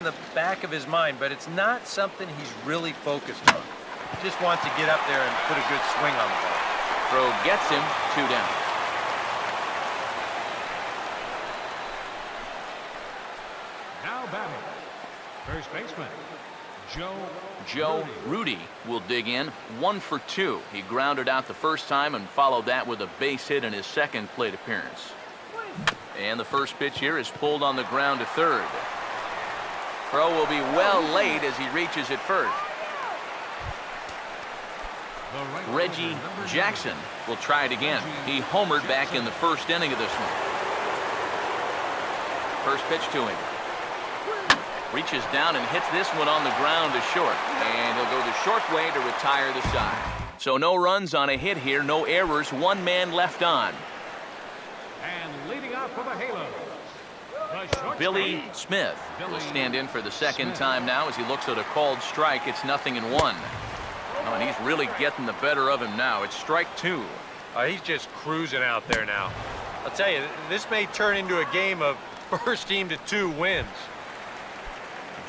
the back of his mind, but it's not something he's really focused on. He just wants to get up there and put a good swing on the ball. Throw gets him, 2 down. Now batting, first baseman, Joe Rudy will dig in, 1 for 2. He grounded out the first time and followed that with a base hit in his second plate appearance. And the first pitch here is pulled on the ground to third. Throw will be well late as he reaches it first. Reggie Jackson will try it again. He homered back in the first inning of this one. First pitch to him. Reaches down and hits this one on the ground to short. And he'll go the short way to retire the side. So no runs on a hit here, no errors, 1 man left on. and leading off for the Halos, Billy Smith will stand in for the second time now as he looks at a called strike. It's 0-1. Oh, and he's really getting the better of him now. It's strike 2. He's just cruising out there now. I'll tell you, this may turn into a game of first team to 2 wins.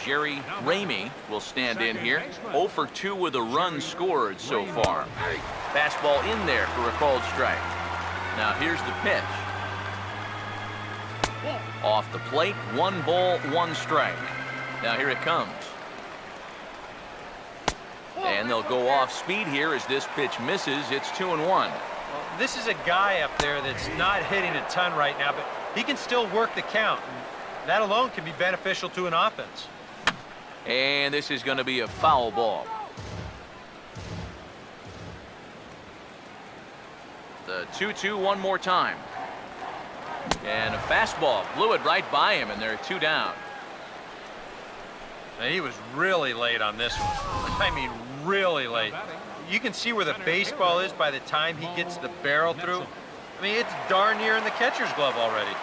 Jerry Ramey will stand in here. 0 for 2 with a run scored so far. Fastball in there for a called strike. Now here's the pitch. Off the plate, 1 ball, 1 strike. Now here it comes. And they'll go off speed here as this pitch misses. It's 2-1. Well, this is a guy up there that's not hitting a ton right now, but he can still work the count. And that alone can be beneficial to an offense. And this is going to be a foul ball. The 2-2 one more time. And a fastball blew it right by him, and they're 2 down. Now, he was really late on this one. I mean, really late. You can see where the baseball is by the time he gets the barrel through. I mean, it's darn near in the catcher's glove already.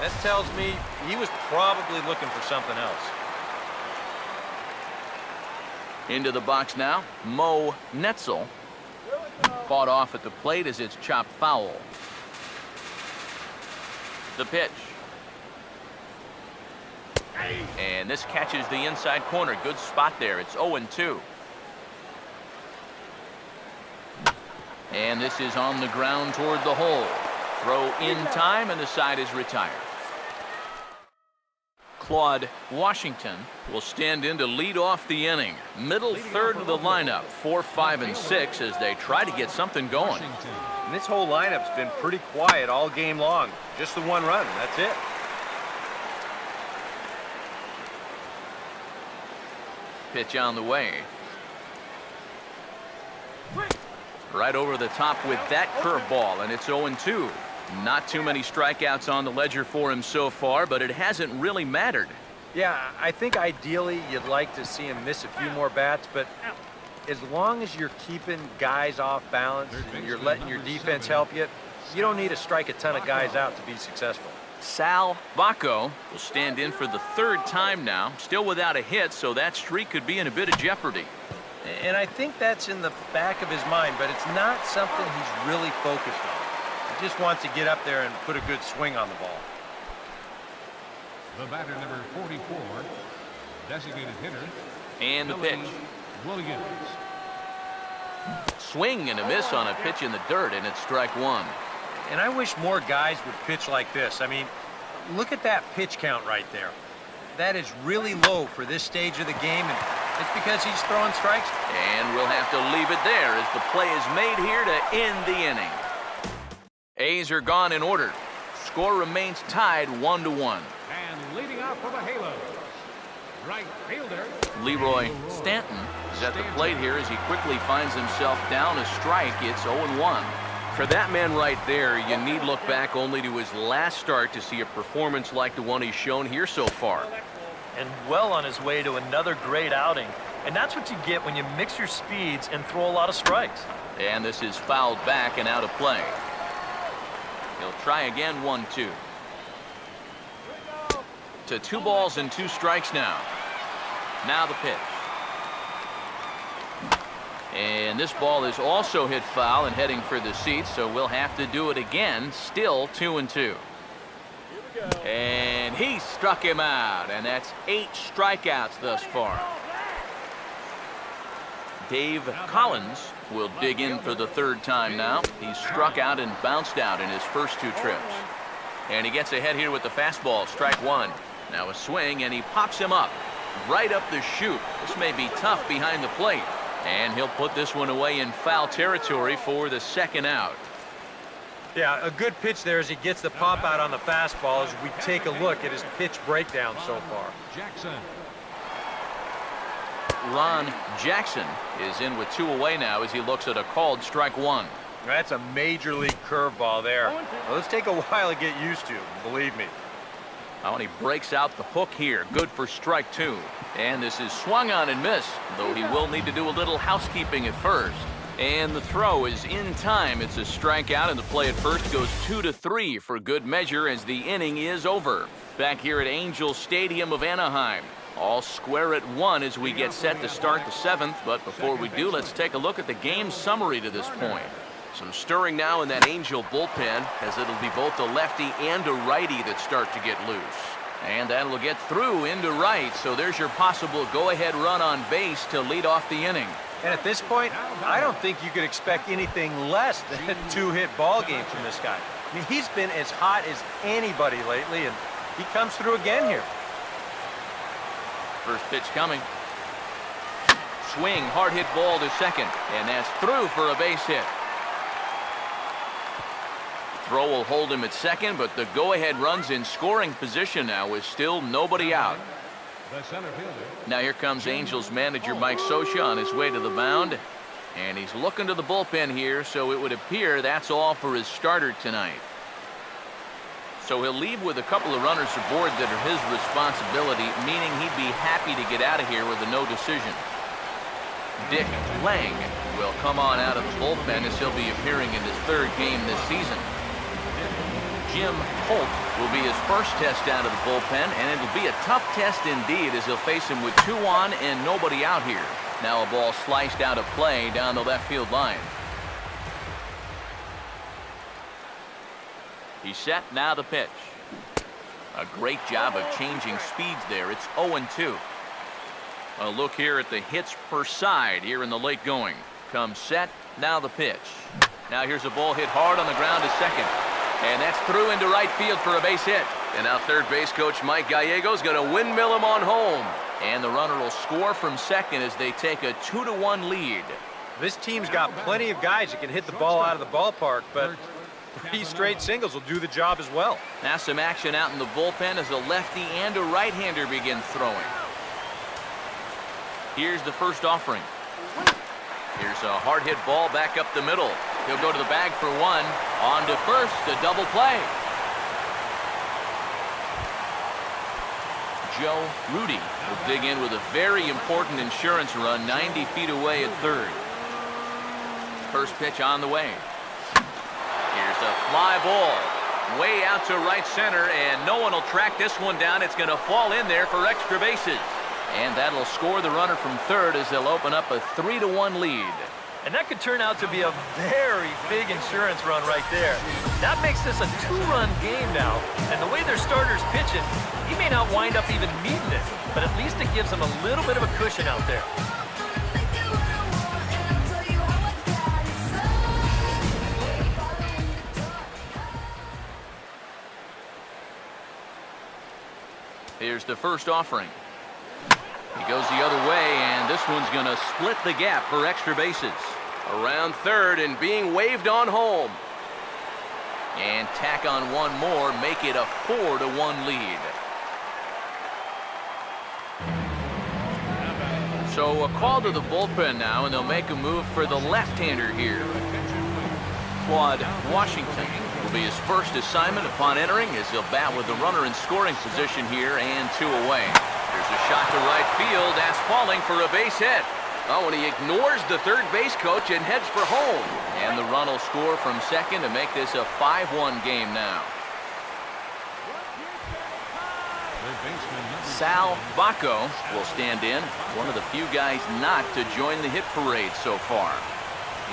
That tells me he was probably looking for something else. Into the box now, Mo Netzel. Fought off at the plate as it's chopped foul. The pitch. And this catches the inside corner. Good spot there. It's 0-2. And this is on the ground toward the hole. Throw in time, and the side is retired. Claude Washington will stand in to lead off the inning. Middle third of the lineup, 4, 5, and 6 as they try to get something going. And this whole lineup's been pretty quiet all game long. Just the 1 run, that's it. Pitch on the way. Right over the top with that curveball, and it's 0-2. Not too many strikeouts on the ledger for him so far, but it hasn't really mattered. Yeah, I think ideally you'd like to see him miss a few more bats, but as long as you're keeping guys off balance and you're letting your defense help you, you don't need to strike a ton of guys out to be successful. Sal Bacco will stand in for the 3rd time now, still without a hit, so that streak could be in a bit of jeopardy. And I think that's in the back of his mind, but it's not something he's really focused on. He just wants to get up there and put a good swing on the ball. the batter number 44, designated hitter, And the pitch. Williams. Swing and a miss on a pitch in the dirt, and it's strike 1. And I wish more guys would pitch like this. I mean, look at that pitch count right there. That is really low for this stage of the game, and it's because he's throwing strikes. And we'll have to leave it there as the play is made here to end the inning. A's are gone in order. Score remains tied 1-1. And leading off for the Halos, right fielder Leroy Stanton is at the plate here as he quickly finds himself down a strike. It's 0-1. For that man right there, you need look back only to his last start to see a performance like the one he's shown here so far. And well on his way to another great outing. And that's what you get when you mix your speeds and throw a lot of strikes. And this is fouled back and out of play. He'll try again, 1-2. To 2 balls and 2 strikes now. Now the pitch. And this ball is also hit foul and heading for the seats, so we'll have to do it again. Still 2-2. And And he struck him out, and that's 8 strikeouts thus far. Dave Collins will dig in for the 3rd time now. He's struck out and bounced out in his first 2 trips. And he gets ahead here with the fastball, strike 1. Now a swing, and he pops him up right up the chute. This may be tough behind the plate. And he'll put this one away in foul territory for the 2nd out. Yeah, a good pitch there as he gets the pop out on the fastball as we take a look at his pitch breakdown so far. Jackson. Ron Jackson is in with 2 away now as he looks at a called strike 1. That's a major league curveball there. Well, let's take a while to get used to, believe me. Oh, and he breaks out the hook here. Good for strike 2. And this is swung on and missed, though he will need to do a little housekeeping at first. And the throw is in time. It's a strikeout, and the play at first goes 2-3 for good measure as the inning is over. Back here at Angel Stadium of Anaheim. All square at 1 as we get set to start the 7th. But before we do, let's take a look at the game summary to this point. Some stirring now in that Angel bullpen, as it'll be both a lefty and a righty that start to get loose. And that'll get through into right, so there's your possible go-ahead run on base to lead off the inning. And at this point, I don't think you could expect anything less than a 2-hit ball game from this guy. I mean, he's been as hot as anybody lately, and he comes through again here. First pitch coming. Swing, hard hit ball to second, and that's through for a base hit. Throw will hold him at second, but the go-ahead run's in scoring position now with still nobody out. The center fielder. Now here comes Angels manager Mike Scioscia on his way to the mound. And he's looking to the bullpen here, so it would appear that's all for his starter tonight. So he'll leave with a couple of runners aboard that are his responsibility, meaning he'd be happy to get out of here with a no decision. Dick Lang will come on out of the bullpen as he'll be appearing in his 3rd game this season. Jim Holt will be his first test out of the bullpen, and it'll be a tough test indeed as he'll face him with 2 on and nobody out here. Now a ball sliced out of play down the left field line. He's set, now the pitch. A great job of changing speeds there. It's 0-2. A look here at the hits per side here in the late going. Comes set, now the pitch. Now here's a ball hit hard on the ground to second. And that's through into right field for a base hit. And now third base coach Mike Gallego's going to windmill him on home. And the runner will score from second as they take a 2-1 lead. This team's got plenty of guys that can hit the ball out of the ballpark, but 3 straight singles will do the job as well. Now some action out in the bullpen as a lefty and a right-hander begin throwing. Here's the first offering. Here's a hard hit ball back up the middle. He'll go to the bag for 1. On to first, a double play. Joe Rudy will dig in with a very important insurance run 90 feet away at third. First pitch on the way. Here's a fly ball way out to right center, and no one will track this one down. It's going to fall in there for extra bases. And that'll score the runner from third as they'll open up a 3-1 lead. And that could turn out to be a very big insurance run right there. That makes this a 2-run game now. And the way their starter's pitching, he may not wind up even needing it, but at least it gives him a little bit of a cushion out there. Here's the first offering. He goes the other way, and this one's going to split the gap for extra bases. Around third and being waved on home. And tack on one more, make it a 4-1 lead. So a call to the bullpen now, and they'll make a move for the left-hander here. Claude Washington will be his first assignment upon entering as he'll bat with the runner in scoring position here and 2 away. There's a shot to right field. That's falling for a base hit. Oh, and he ignores the third base coach and heads for home. And the run will score from second to make this a 5-1 game now. Sal Bacco will stand in, one of the few guys not to join the hit parade so far.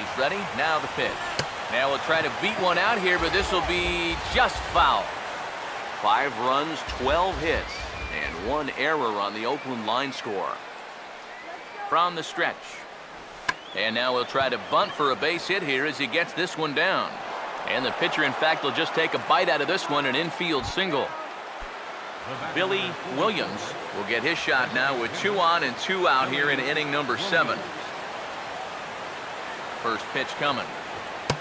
He's ready. Now the pitch. Now we'll try to beat one out here, but this will be just foul. 5 runs, 12 hits, and 1 error on the Oakland line score. From the stretch. And now he'll try to bunt for a base hit here as he gets this one down. And the pitcher, in fact, will just take a bite out of this one, an infield single. Billy Williams will get his shot now with 2 on and 2 out here in inning number 7. First pitch coming.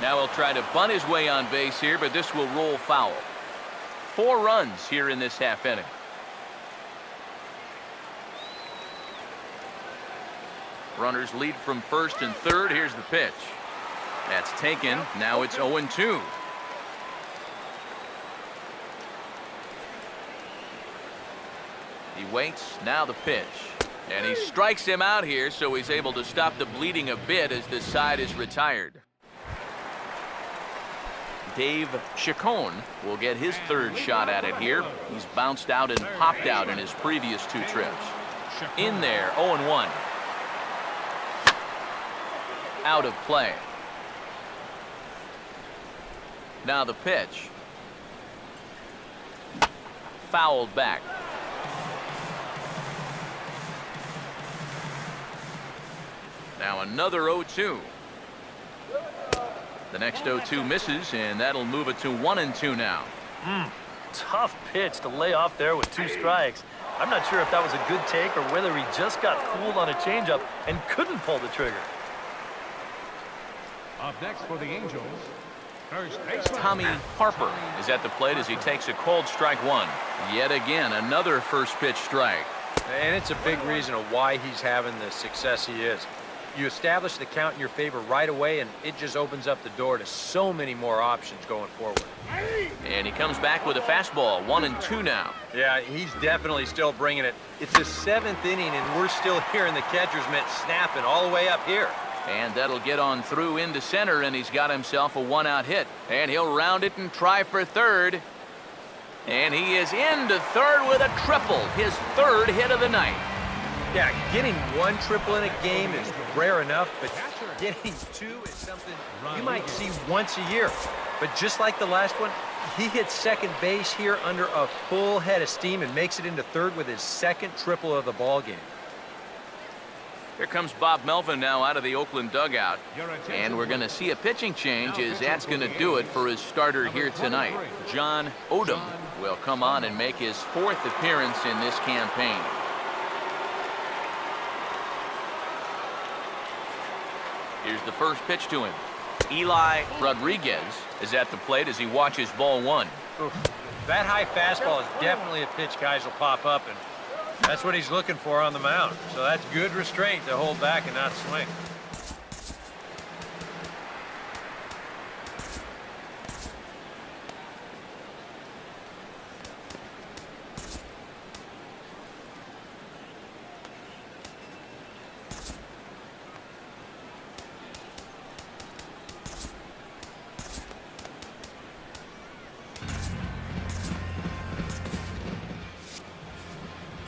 Now he'll try to bunt his way on base here, but this will roll foul. 4 runs here in this half inning. Runners lead from first and third. Here's the pitch. That's taken. Now it's 0-2. He waits. Now the pitch. And he strikes him out here, so he's able to stop the bleeding a bit as this side is retired. Dave Chacon will get his 3rd shot at it here. He's bounced out and popped out in his previous 2 trips. In there, 0-1. Out of play. Now the pitch. Fouled back. Now another 0-2. The next 0-2 misses, and that'll move it to 1-2 now. Tough pitch to lay off there with 2 strikes. I'm not sure if that was a good take or whether he just got fooled on a changeup and couldn't pull the trigger. Up next for the Angels, first baseman Tommy Harper is at the plate as he takes a cold strike 1. Yet again, another first pitch strike. And it's a big reason of why he's having the success he is. You establish the count in your favor right away, and it just opens up the door to so many more options going forward. And he comes back with a fastball, 1-2 now. Yeah, he's definitely still bringing it. It's the 7th inning, and we're still hearing the catcher's mitt snapping all the way up here. And that'll get on through into center, and he's got himself a 1-out hit. And he'll round it and try for 3rd. And he is into 3rd with a triple, his 3rd hit of the night. Yeah, getting 1 triple in a game is rare enough, but getting 2 is something you might see once a year. But just like the last one, he hits second base here under a full head of steam and makes it into 3rd with his 2nd triple of the ball game. Here comes Bob Melvin now out of the Oakland dugout. And we're going to see a pitching change as that's going to do it for his starter here tonight. John Odom will come on and make his 4th appearance in this campaign. Here's the first pitch to him. Eli Rodriguez is at the plate as he watches ball 1. Oof. That high fastball is definitely a pitch guys will pop up, and that's what he's looking for on the mound. So that's good restraint to hold back and not swing.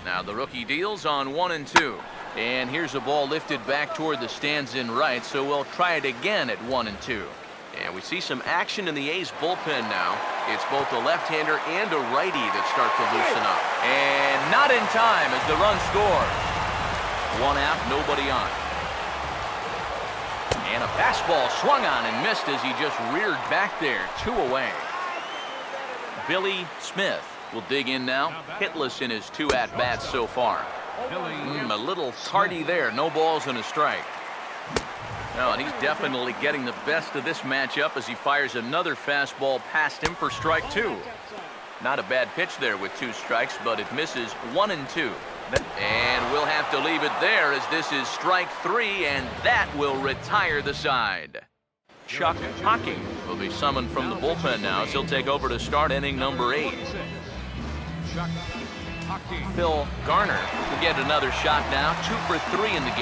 Now the rookie deals on 1-2. And here's a ball lifted back toward the stands in right, so we'll try it again at 1-2. And we see some action in the A's bullpen now. It's both a left-hander and a righty that start to loosen up. And not in time as the run scores. 1 out, nobody on. And a fastball swung on and missed as he just reared back there, 2 away. Billy Smith will dig in now, hitless in his 2 at-bats so far. A little tardy there, no balls and a strike. No, and he's definitely getting the best of this matchup as he fires another fastball past him for strike 2. Not a bad pitch there with 2 strikes, but it misses 1-2. And we'll have to leave it there as this is strike 3, and that will retire the side. Chuck Hocking will be summoned from the bullpen now as he'll take over to start inning number 8. Phil Garner will get another shot now, 2 for 3 in the game.